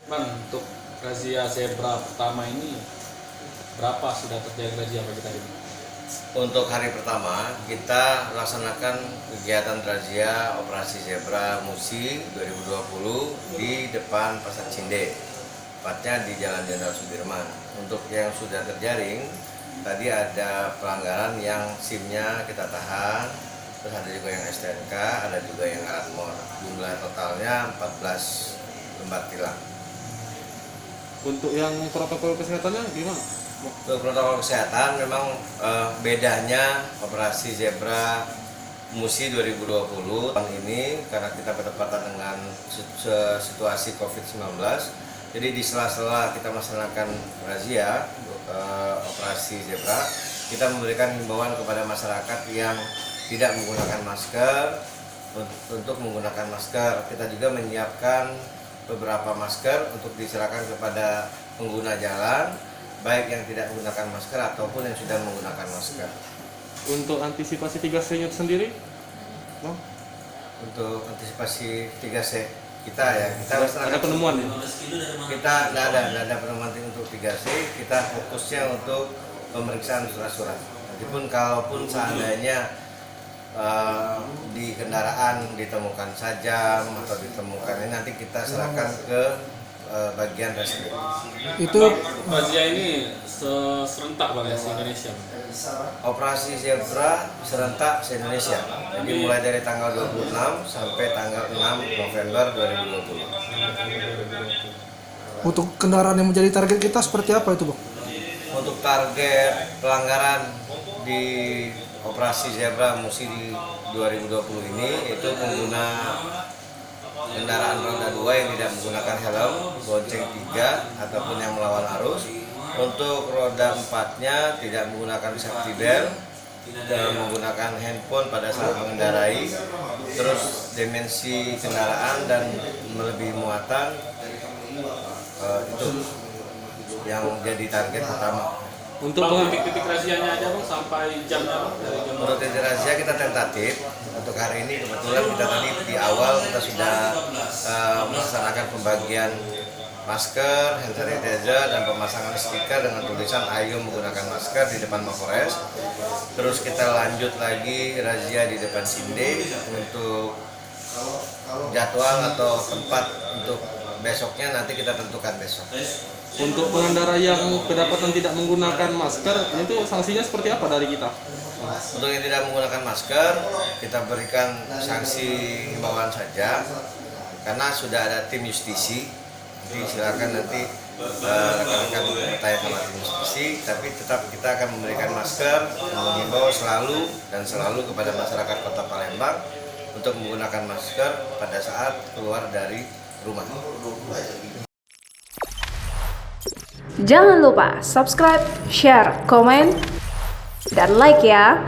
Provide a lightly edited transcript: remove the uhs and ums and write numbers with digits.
Bang, untuk razia zebra pertama ini berapa sudah terjadi razia bagi kita ini? Untuk hari pertama kita laksanakan kegiatan razia operasi zebra Musi 2020 di depan Pasar Cinde, tepatnya di Jalan Jenderal Sudirman. Untuk yang sudah terjaring, tadi ada pelanggaran yang SIM-nya kita tahan, terus ada juga yang STNK, ada juga yang alat mor. Jumlah totalnya 14 lembar tilang. Untuk yang protokol kesehatannya gimana? Untuk protokol kesehatan memang bedanya operasi zebra Musi 2020 tahun ini karena kita bertepatan dengan situasi COVID-19. Jadi di sela-sela kita melaksanakan razia operasi zebra, kita memberikan himbauan kepada masyarakat yang tidak menggunakan masker untuk menggunakan masker. Kita juga menyiapkan beberapa masker untuk diserahkan kepada pengguna jalan, baik yang tidak menggunakan masker ataupun yang sudah menggunakan masker. Untuk antisipasi 3C nya sendiri, Bang? Untuk antisipasi 3C kita ya, kita Ada penemuan ya? Kita tidak ada penemuan untuk 3C, kita fokusnya untuk pemeriksaan surat-surat. Walaupun kalaupun seandainya di kendaraan ditemukan sajam atau ditemukan ini, nanti kita serahkan ke bagian reskrim. Itu razia ini serentak Bang ya, se-Indonesia? Operasi zebra serentak se-Indonesia. Jadi mulai dari tanggal 26 sampai tanggal 6 November 2020. Untuk kendaraan yang menjadi target kita seperti apa itu, Bang? Untuk target pelanggaran di operasi zebra Musi di 2020 ini itu pengguna kendaraan roda 2 yang tidak menggunakan helm, bonceng 3 ataupun yang melawan arus. Untuk roda 4-nya tidak menggunakan safety belt dan menggunakan handphone pada saat mengendarai. Terus dimensi kendaraan dan melebihi muatan, itu yang jadi target utama. Untuk titik-titik razianya aja Bang, sampai jamnya Bang, dari jam Menurut titik razia kita tentatif untuk hari ini. Kebetulan kita tadi di awal kita sudah melaksanakan pembagian masker, hand sanitizer, dan pemasangan stiker dengan tulisan "Ayo menggunakan masker" di depan Mapolres. Terus kita lanjut lagi razia di depan Sinde. Untuk jadwal atau tempat untuk besoknya nanti kita tentukan besok. Untuk pengendara yang kedapatan tidak menggunakan masker, itu sanksinya seperti apa dari kita? Untuk yang tidak menggunakan masker, kita berikan sanksi himbauan saja, karena sudah ada tim justisi. Jadi silakan nanti rekan-rekan bertanya sama tim justisi, tapi tetap kita akan memberikan masker dan mengimbau selalu kepada masyarakat Kota Palembang untuk menggunakan masker pada saat keluar dari rumah. Jangan lupa subscribe, share, komen, dan like ya.